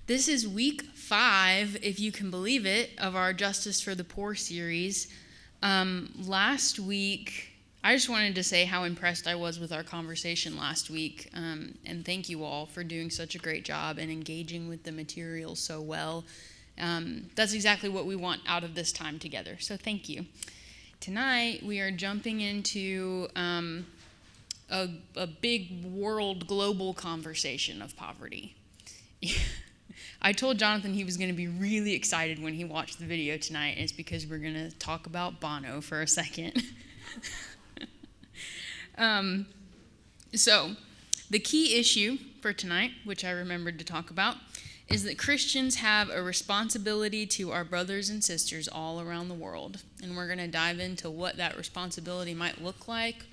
This is week 5, if you can believe it, of our Justice for the Poor series. Last week, I just wanted to say how impressed I was with our conversation last week, and thank you all for doing such a great job and engaging with the material so well. That's exactly what we want out of this time together, so thank you. Tonight, we are jumping into a big world, global conversation of poverty. I told Jonathan he was going to be really excited when he watched the video tonight, and it's because we're going to talk about Bono for a second. So, the key issue for tonight, which I remembered to talk about, is that Christians have a responsibility to our brothers and sisters all around the world. And we're going to dive into what that responsibility might look like,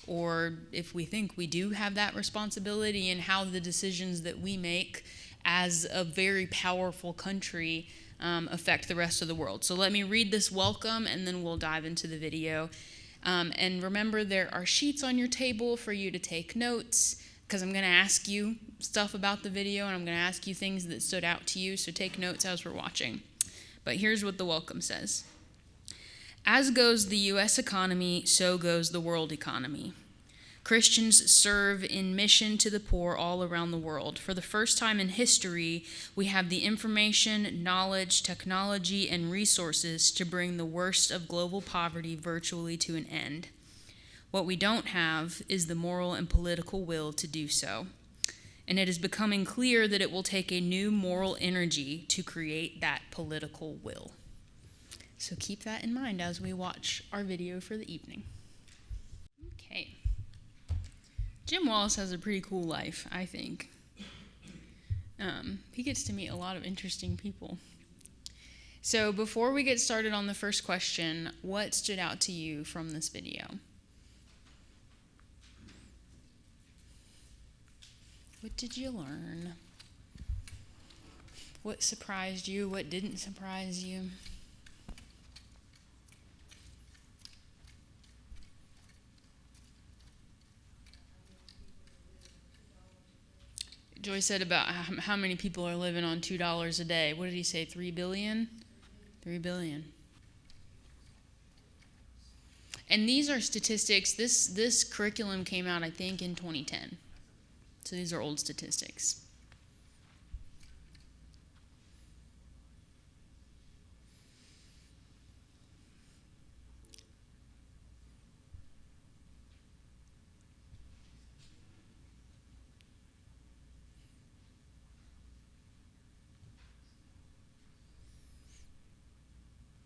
or if we think we do have that responsibility, and how the decisions that we make as a very powerful country affect the rest of the world. So let me read this welcome, and then we'll dive into the video. And remember, there are sheets on your table for you to take notes, because I'm going to ask you stuff about the video, and I'm going to ask you things that stood out to you, so take notes as we're watching. But here's what the welcome says. As goes the U.S. economy, so goes the world economy. Christians serve in mission to the poor all around the world. For the first time in history, we have the information, knowledge, technology, and resources to bring the worst of global poverty virtually to an end. What we don't have is the moral and political will to do so. And it is becoming clear that it will take a new moral energy to create that political will. So keep that in mind as we watch our video for the evening. Okay. Jim Wallace has a pretty cool life, I think. He gets to meet a lot of interesting people. So before we get started on the first question, what stood out to you from this video? What did you learn? What surprised you? What didn't surprise you? Joy said about how many people are living on $2 a day. What did he say, 3 billion? 3 billion. And these are statistics. This curriculum came out, I think, in 2010. So these are old statistics.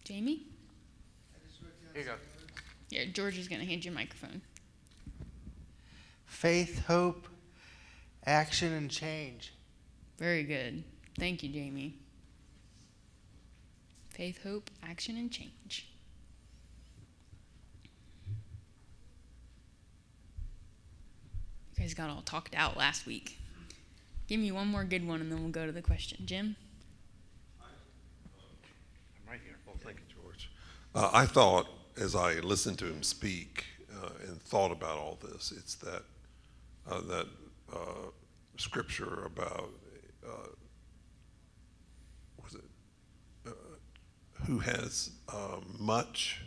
Jamie? Here you go. Yeah, George is going to hand you a microphone. Faith, hope, action, and change. Very good. Thank you, Jamie. Faith, hope, action, and change. You guys got all talked out last week. Give me one more good one, and then we'll go to the question. Jim? I'm right here. Well, thank you, George. I thought, as I listened to him speak and thought about all this, it's that scripture about who has much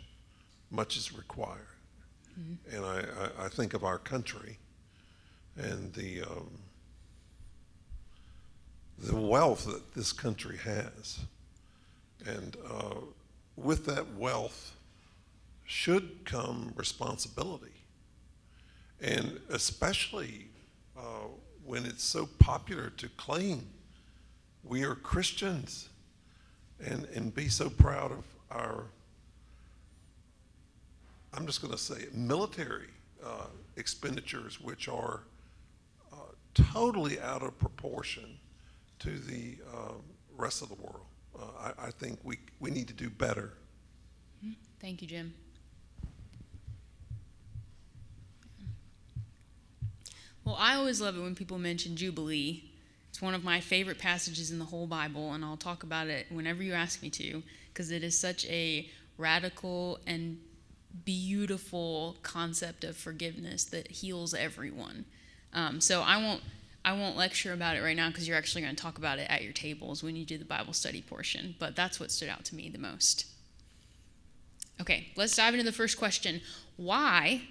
is required. Mm-hmm. And I think of our country and the wealth that this country has. And with that wealth should come responsibility. And especially when it's so popular to claim we are Christians and be so proud of our, I'm just going to say it, military expenditures, which are totally out of proportion to the rest of the world. I think we need to do better. Thank you, Jim. Well, I always love it when people mention Jubilee. It's one of my favorite passages in the whole Bible, and I'll talk about it whenever you ask me to, because it is such a radical and beautiful concept of forgiveness that heals everyone. So I I won't lecture about it right now because you're actually going to talk about it at your tables when you do the Bible study portion, but that's what stood out to me the most. Okay, let's dive into the first question. Why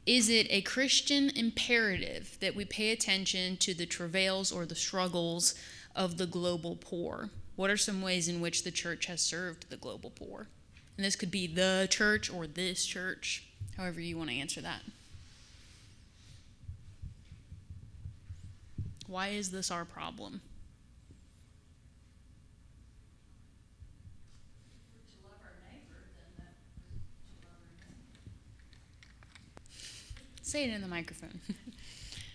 is it a Christian imperative that we pay attention to the travails or the struggles of the global poor? What are some ways in which the church has served the global poor? And this could be the church or this church, however you want to answer that. Why is this our problem? Say it in the microphone.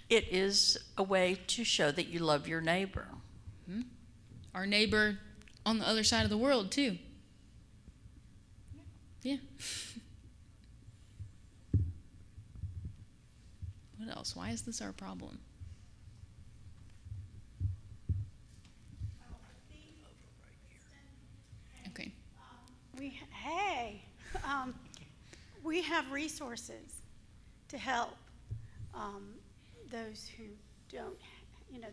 It is a way to show that you love your neighbor. Our neighbor on the other side of the world, too. Yeah. What else? Why is this our problem? Okay. We have resources to help those who don't,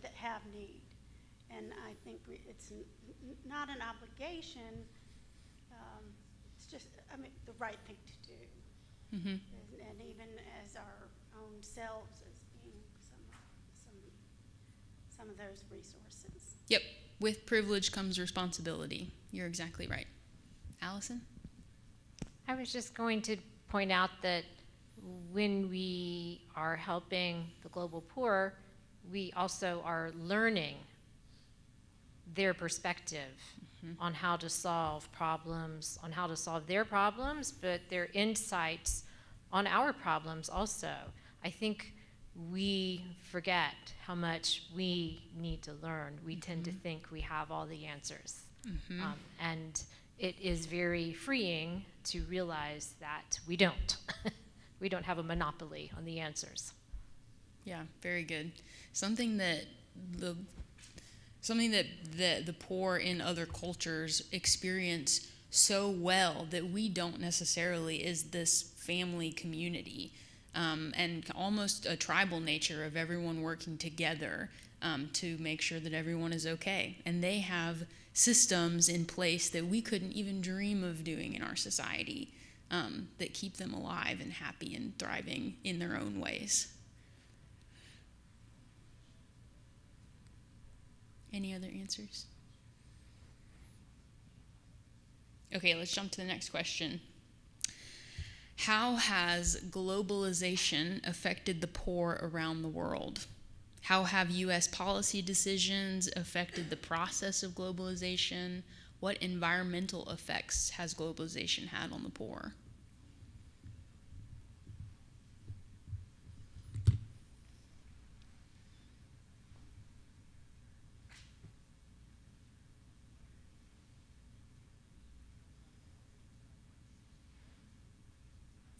that have need. And I think it's not an obligation. It's just, the right thing to do. Mm-hmm. And even as our own selves as being some of those resources. Yep. With privilege comes responsibility. You're exactly right. Allison? I was just going to point out that when we are helping the global poor, we also are learning their perspective on how to solve problems, on how to solve their problems, but their insights on our problems also. I think we forget how much we need to learn. We tend to think we have all the answers. And it is very freeing to realize that we don't. We don't have a monopoly on the answers. Yeah, very good. Something that the poor in other cultures experience so well that we don't necessarily is this family community, and almost a tribal nature of everyone working together to make sure that everyone is okay. And they have systems in place that we couldn't even dream of doing in our society, that keep them alive and happy and thriving in their own ways. Any other answers? Okay, let's jump to the next question. How has globalization affected the poor around the world? How have U.S. policy decisions affected the process of globalization? What environmental effects has globalization had on the poor?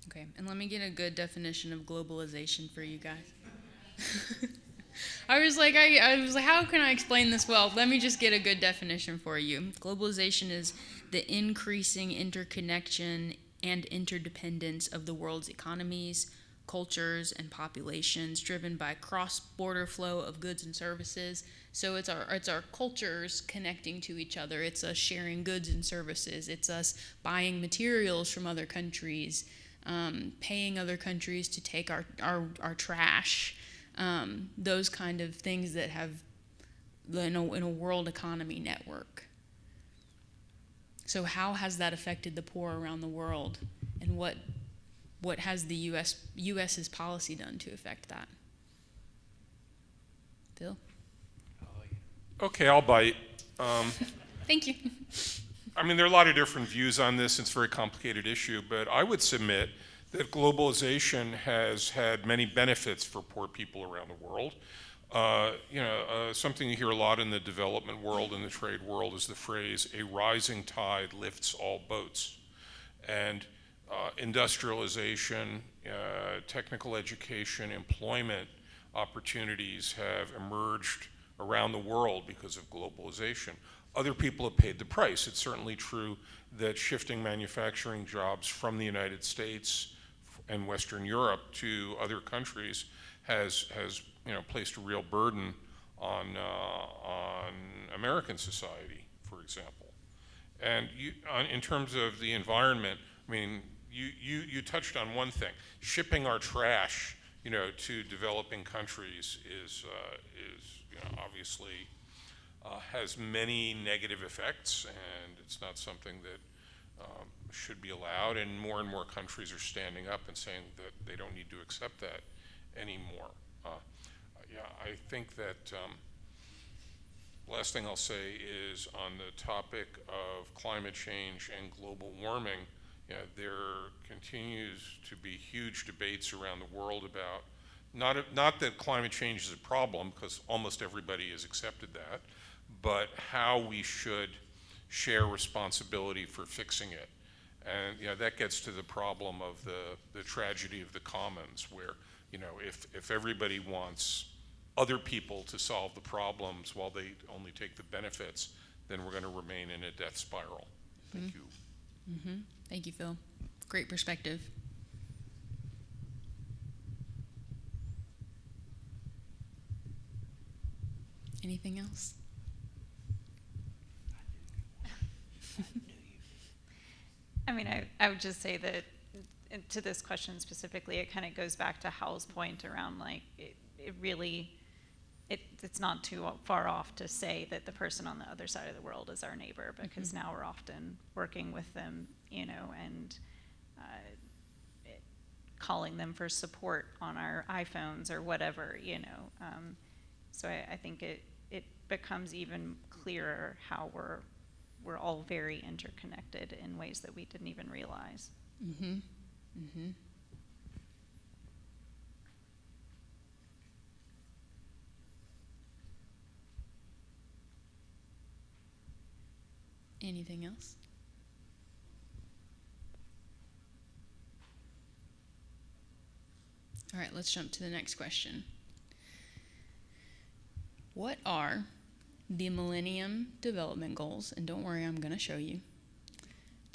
Okay, and let me get a good definition of globalization for you guys. I was like, how can I explain this well? Let me just get a good definition for you. Globalization is the increasing interconnection and interdependence of the world's economies, cultures, and populations, driven by cross-border flow of goods and services. So it's our cultures connecting to each other. It's us sharing goods and services. It's us buying materials from other countries, paying other countries to take our trash. Those kind of things that have in a world economy network. So how has that affected the poor around the world, and what has the U.S.'s policy done to affect that? Phil? Okay, I'll bite. Thank you. I mean, there are a lot of different views on this. It's a very complicated issue, but I would submit that globalization has had many benefits for poor people around the world. Something you hear a lot in the development world and the trade world is the phrase, a rising tide lifts all boats. And industrialization, technical education, employment opportunities have emerged around the world because of globalization. Other people have paid the price. It's certainly true that shifting manufacturing jobs from the United States and Western Europe to other countries has placed a real burden on American society, for example. And in terms of the environment, I mean, you touched on one thing. Shipping our trash, to developing countries is obviously has many negative effects, and it's not something that should be allowed. And more countries are standing up and saying that they don't need to accept that anymore. I think that last thing I'll say is on the topic of climate change and global warming. There continues to be huge debates around the world about not that climate change is a problem, because almost everybody has accepted that, but how we should share responsibility for fixing it. And that gets to the problem of the tragedy of the commons, where if everybody wants other people to solve the problems while they only take the benefits, then we're going to remain in a death spiral. Thank you. Mm-hmm. Thank you, Phil. Great perspective. Anything else? I mean, I would just say that to this question specifically, it kind of goes back to Hal's point around it's not too far off to say that the person on the other side of the world is our neighbor, because now we're often working with them, and calling them for support on our iPhones or whatever, So I think it becomes even clearer how we're all very interconnected in ways that we didn't even realize. Mm-hmm. Mm-hmm. Anything else? All right, let's jump to the next question. What are the Millennium Development Goals? And don't worry, I'm going to show you.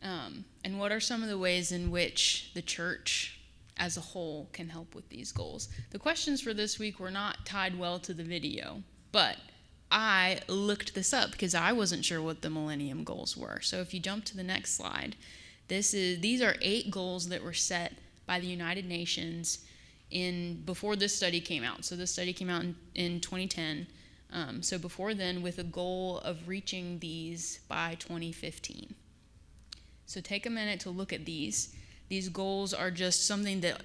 And what are some of the ways in which the church as a whole can help with these goals? The questions for this week were not tied well to the video, but I looked this up because I wasn't sure what the Millennium Goals were. So if you jump to the next slide, these are 8 goals that were set by the United Nations before this study came out. So this study came out in 2010. So before then, with a goal of reaching these by 2015. So take a minute to look at these. These goals are just something that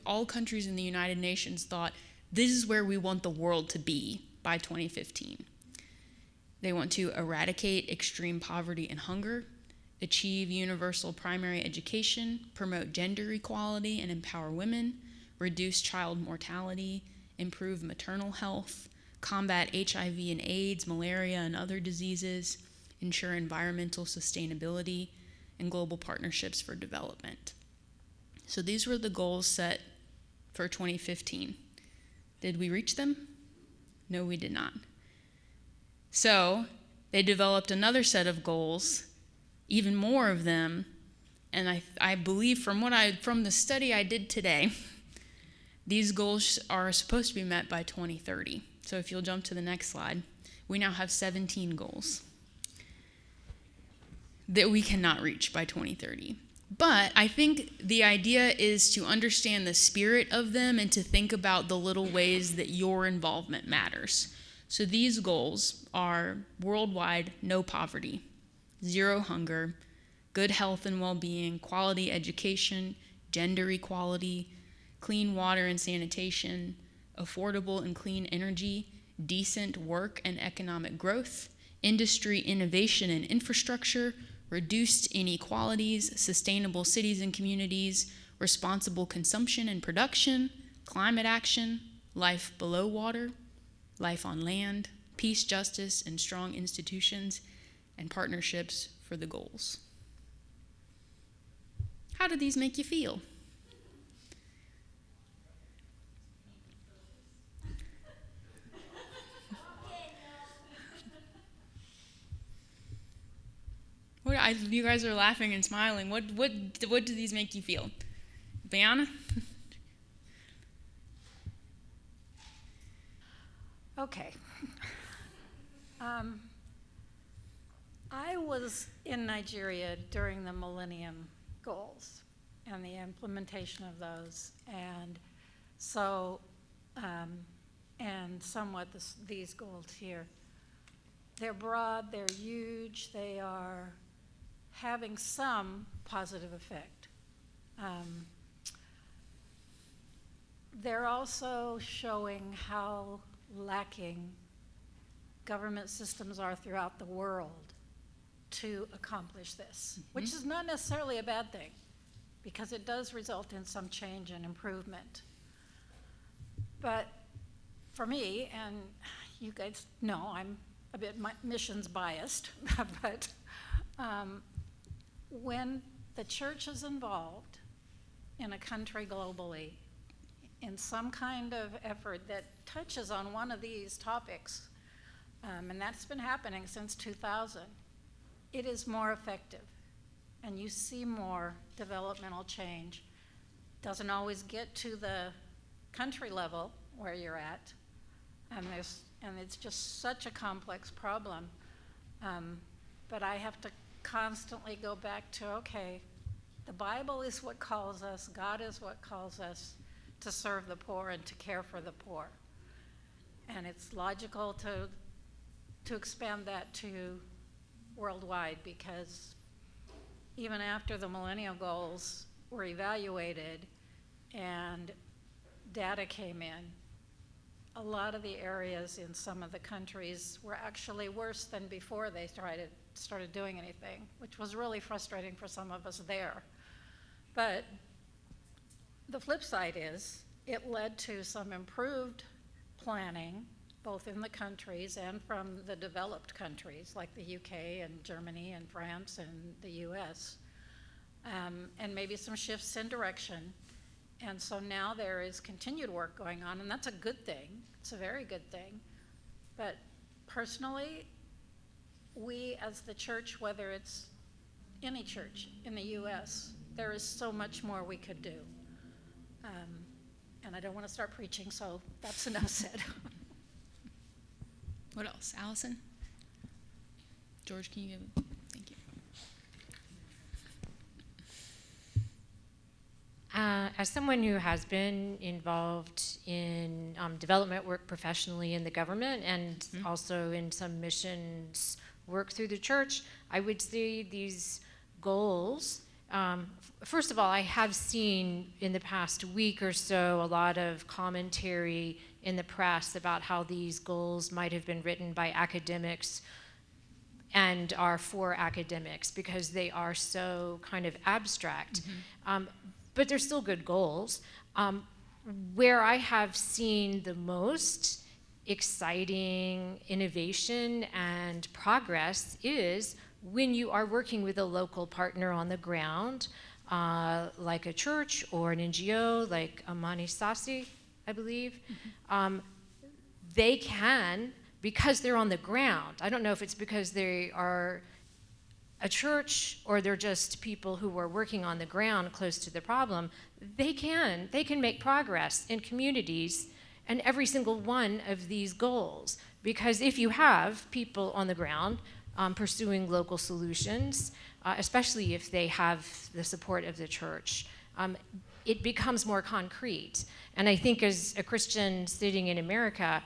all countries in the United Nations thought, this is where we want the world to be by 2015. They want to eradicate extreme poverty and hunger, achieve universal primary education, promote gender equality and empower women, reduce child mortality, improve maternal health, combat HIV and AIDS, malaria and other diseases, ensure environmental sustainability, and global partnerships for development. So these were the goals set for 2015. Did we reach them? No, we did not. So they developed another set of goals, even more of them, and I believe from the study I did today, these goals are supposed to be met by 2030. So if you'll jump to the next slide, we now have 17 goals that we cannot reach by 2030. But I think the idea is to understand the spirit of them and to think about the little ways that your involvement matters. So these goals are worldwide no poverty, zero hunger, good health and well-being, quality education, gender equality, clean water and sanitation, affordable and clean energy, decent work and economic growth, industry, innovation and infrastructure, reduced inequalities, sustainable cities and communities, responsible consumption and production, climate action, life below water, life on land, peace, justice, and strong institutions, and partnerships for the goals. How do these make you feel? You guys are laughing and smiling. What do these make you feel? Biana? Okay. I was in Nigeria during the Millennium Goals and the implementation of those, and so, and somewhat these goals here. They're broad, they're huge, they are having some positive effect. They're also showing how lacking government systems are throughout the world to accomplish this, which is not necessarily a bad thing, because it does result in some change and improvement. But for me, and you guys know I'm a bit missions biased, but when the church is involved in a country globally in some kind of effort that touches on one of these topics, and that's been happening since 2000, it is more effective, and you see more developmental change. Doesn't always get to the country level where you're at, and it's just such a complex problem. But I have to constantly go back to, okay, the Bible is what calls us, God is what calls us to serve the poor and to care for the poor. And it's logical to expand that to worldwide, because even after the Millennium Goals were evaluated and data came in, a lot of the areas in some of the countries were actually worse than before they started doing anything, which was really frustrating for some of us there. But the flip side is it led to some improved planning, both in the countries and from the developed countries like the UK and Germany and France and the US, and maybe some shifts in direction. And so now there is continued work going on, and that's a good thing. It's a very good thing. But personally, we as the church, whether it's any church in the US, there is so much more we could do. And I don't want to start preaching, so that's enough said. What else? Allison? George, can you give it? Thank you. As someone who has been involved in development work professionally in the government and also in some missions work through the church, I would say these goals, first of all, I have seen in the past week or so a lot of commentary in the press about how these goals might have been written by academics and are for academics because they are so kind of abstract. But they're still good goals. Where I have seen the most exciting innovation and progress is when you are working with a local partner on the ground, like a church or an NGO, like Amani Sasi, I believe. They can, because they're on the ground, I don't know if it's because they are a church or they're just people who are working on the ground close to the problem, they can make progress in communities and every single one of these goals. Because if you have people on the ground pursuing local solutions, especially if they have the support of the church, it becomes more concrete. And I think as a Christian sitting in America,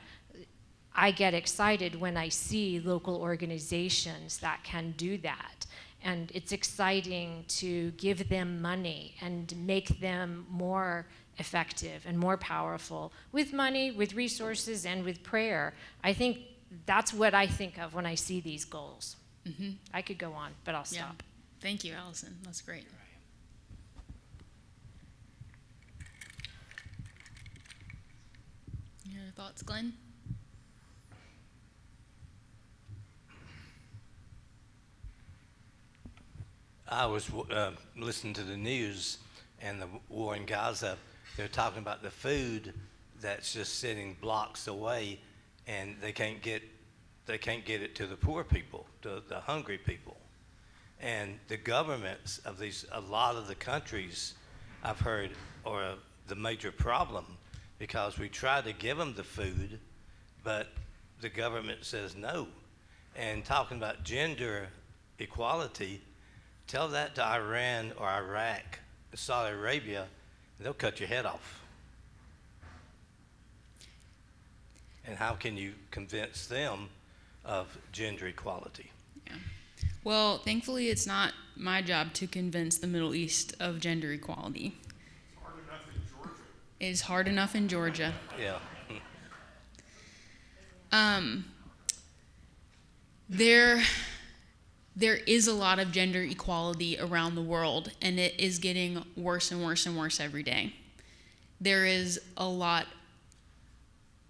I get excited when I see local organizations that can do that. And it's exciting to give them money and make them more effective and more powerful with money, with resources, and with prayer. I think that's what I think of when I see these goals. I could go on, but I'll stop. Thank you, Allison. That's great. Any other thoughts, Glenn? I was listening to the news and the war in Gaza. They're talking about the food that's just sitting blocks away, and they can't get it to the poor people, to the hungry people. And the governments of a lot of the countries, I've heard, are the major problem, because we try to give them the food, but the government says no. And talking about gender equality, tell that to Iran or Iraq, Saudi Arabia, they'll cut your head off. And how can you convince them of gender equality? Yeah. Well, thankfully, it's not my job to convince the Middle East of gender equality. Hard enough in Georgia. It is hard enough in Georgia. Yeah. There is a lot of gender equality around the world, and it is getting worse and worse and worse every day. There is a lot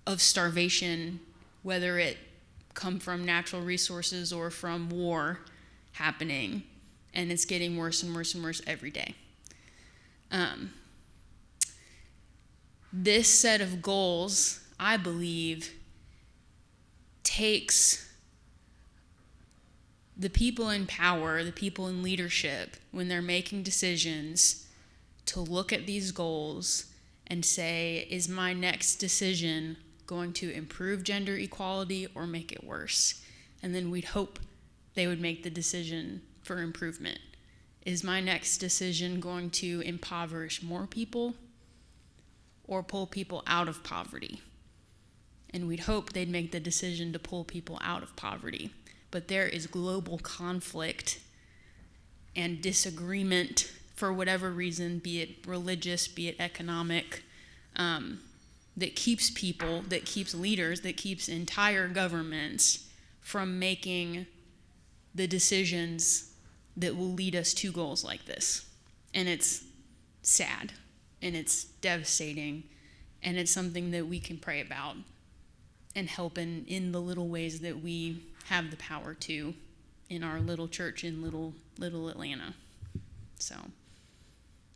of starvation, whether it come from natural resources or from war happening, and it's getting worse and worse and worse every day. This set of goals, I believe, takes the people in power, the people in leadership, when they're making decisions, to look at these goals and say, is my next decision going to improve gender equality or make it worse? And then we'd hope they would make the decision for improvement. Is my next decision going to impoverish more people or pull people out of poverty? And we'd hope they'd make the decision to pull people out of poverty. But there is global conflict and disagreement for whatever reason, be it religious, be it economic, that keeps people, that keeps leaders, that keeps entire governments from making the decisions that will lead us to goals like this. And it's sad, and it's devastating, and it's something that we can pray about and help in the little ways that we have the power to in our little church in little Atlanta. So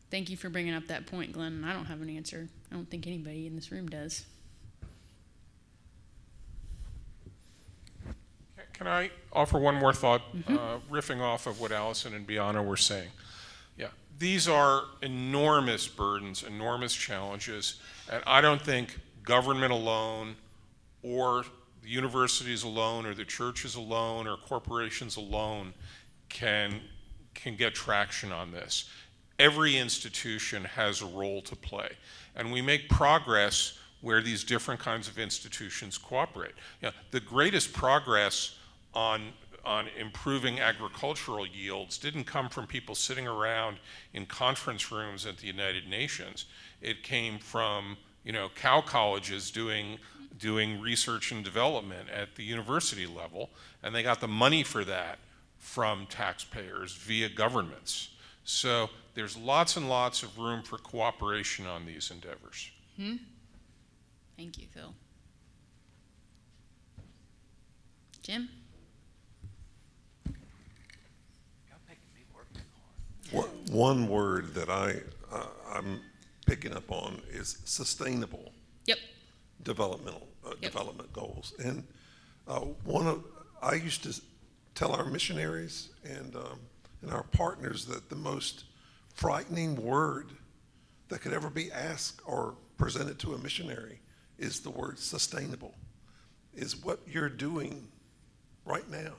thank you for bringing up that point, Glenn. I don't have an answer. I don't think anybody in this room does. Can I offer one more thought, riffing off of what Allison and Biana were saying? Yeah, these are enormous burdens, enormous challenges, and I don't think government alone or the universities alone or the churches alone or corporations alone can get traction on this. Every institution has a role to play, and we make progress where these different kinds of institutions cooperate. The greatest progress on improving agricultural yields didn't come from people sitting around in conference rooms at the United Nations. It came from cow colleges doing research and development at the university level, and they got the money for that from taxpayers via governments. So there's lots and lots of room for cooperation on these endeavors. Thank you, Phil. Jim? One word that I'm picking up on is sustainable. Yep. Development goals. And I used to tell our missionaries and our partners that the most frightening word that could ever be asked or presented to a missionary is the word sustainable. Is what you're doing right now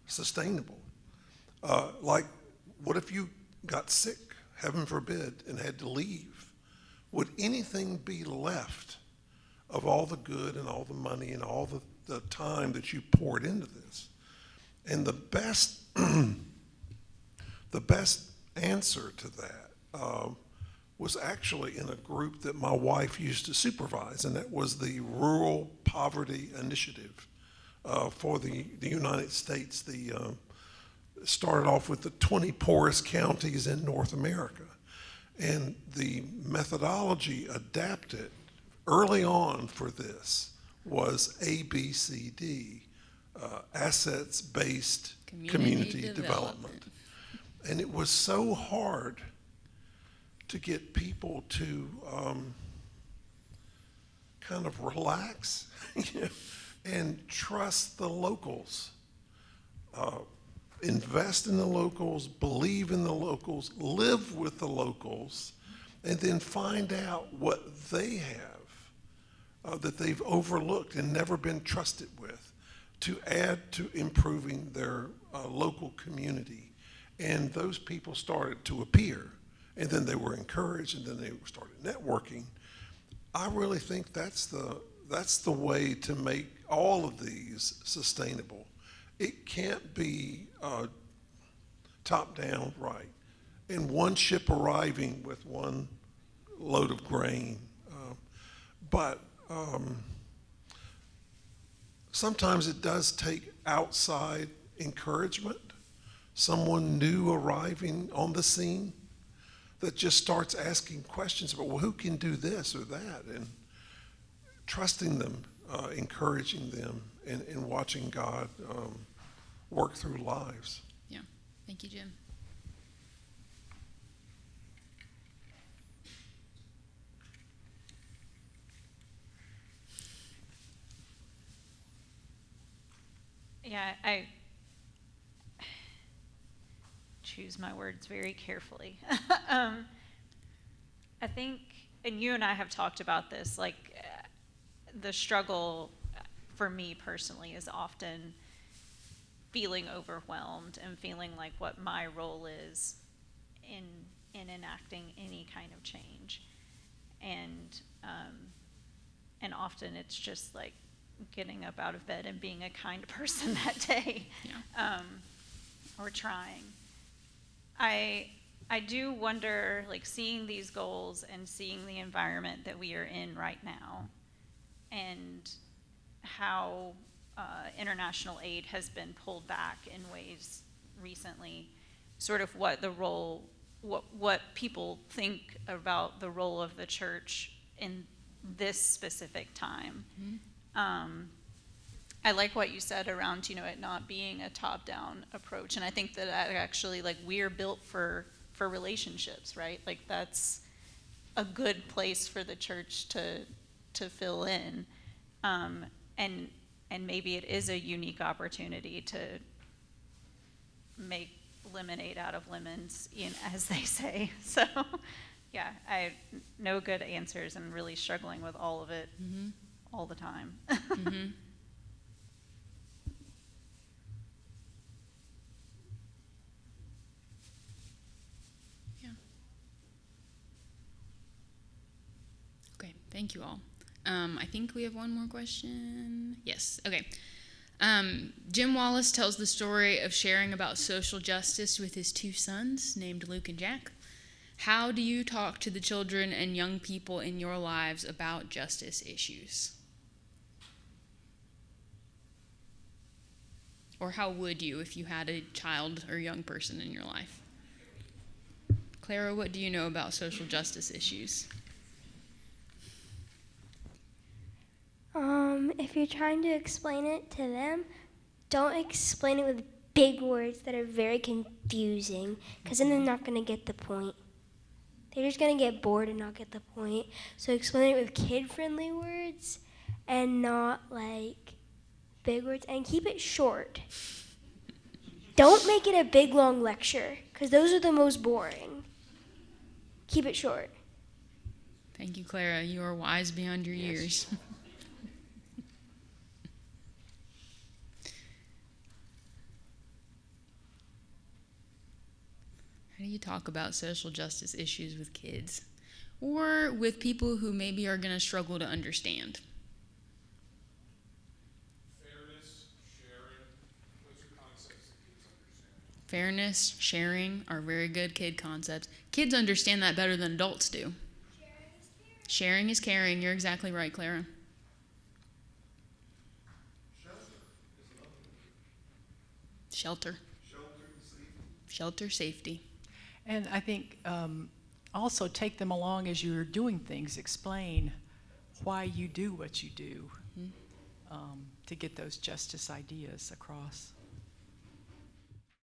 sustainable? Like, what if you got sick, heaven forbid, and had to leave? Would anything be left of all the good and all the money and all the time that you poured into this? And the best answer to that was actually in a group that my wife used to supervise, and that was the Rural Poverty Initiative for the United States. Started off with the 20 poorest counties in North America. And the methodology adapted early on for this was ABCD, assets-based community development. And it was so hard to get people to kind of relax and trust the locals. Invest in the locals, believe in the locals, live with the locals, and then find out what they have that they've overlooked and never been trusted with to add to improving their local community. And those people started to appear, and then they were encouraged, and then they started networking. I really think that's the way to make all of these sustainable. It can't be top down, right? And one ship arriving with one load of grain. But sometimes it does take outside encouragement, someone new arriving on the scene that just starts asking questions about, well, who can do this or that? And trusting them, encouraging them, and watching God work through lives. Yeah. Thank you, Jim. Yeah, I choose my words very carefully. I think, and you and I have talked about this, like the struggle for me personally is often feeling overwhelmed and feeling like what my role is in enacting any kind of change. And often it's just like getting up out of bed and being a kind person that day, or trying. I do wonder, like, seeing these goals and seeing the environment that we are in right now, and how international aid has been pulled back in ways recently, sort of what the role, what people think about the role of the church in this specific time. Mm-hmm. I like what you said around, it not being a top-down approach, and I think that actually, like, we're built for relationships, right? Like, that's a good place for the church to fill in, and maybe it is a unique opportunity to make lemonade out of lemons, as they say. So, yeah, I no good answers and really struggling with all of it all the time. Mm-hmm. Okay, thank you all. I think we have one more question. Yes, okay. Jim Wallace tells the story of sharing about social justice with his two sons, named Luke and Jack. How do you talk to the children and young people in your lives about justice issues? Or how would you if you had a child or young person in your life? Clara, what do you know about social justice issues? If you're trying to explain it to them, don't explain it with big words that are very confusing, because then they're not going to get the point. They're just going to get bored and not get the point. So explain it with kid-friendly words and not, like, big words, and keep it short. Don't make it a big, long lecture, because those are the most boring. Keep it short. Thank you, Clara. You are wise beyond your years. How do you talk about social justice issues with kids or with people who maybe are going to struggle to understand? Fairness, sharing, those are concepts that kids understand. Fairness, sharing are very good kid concepts. Kids understand that better than adults do. Sharing is caring. You're exactly right, Clara. Shelter. Shelter, safety. And I think also take them along as you're doing things. Explain why you do what you do to get those justice ideas across.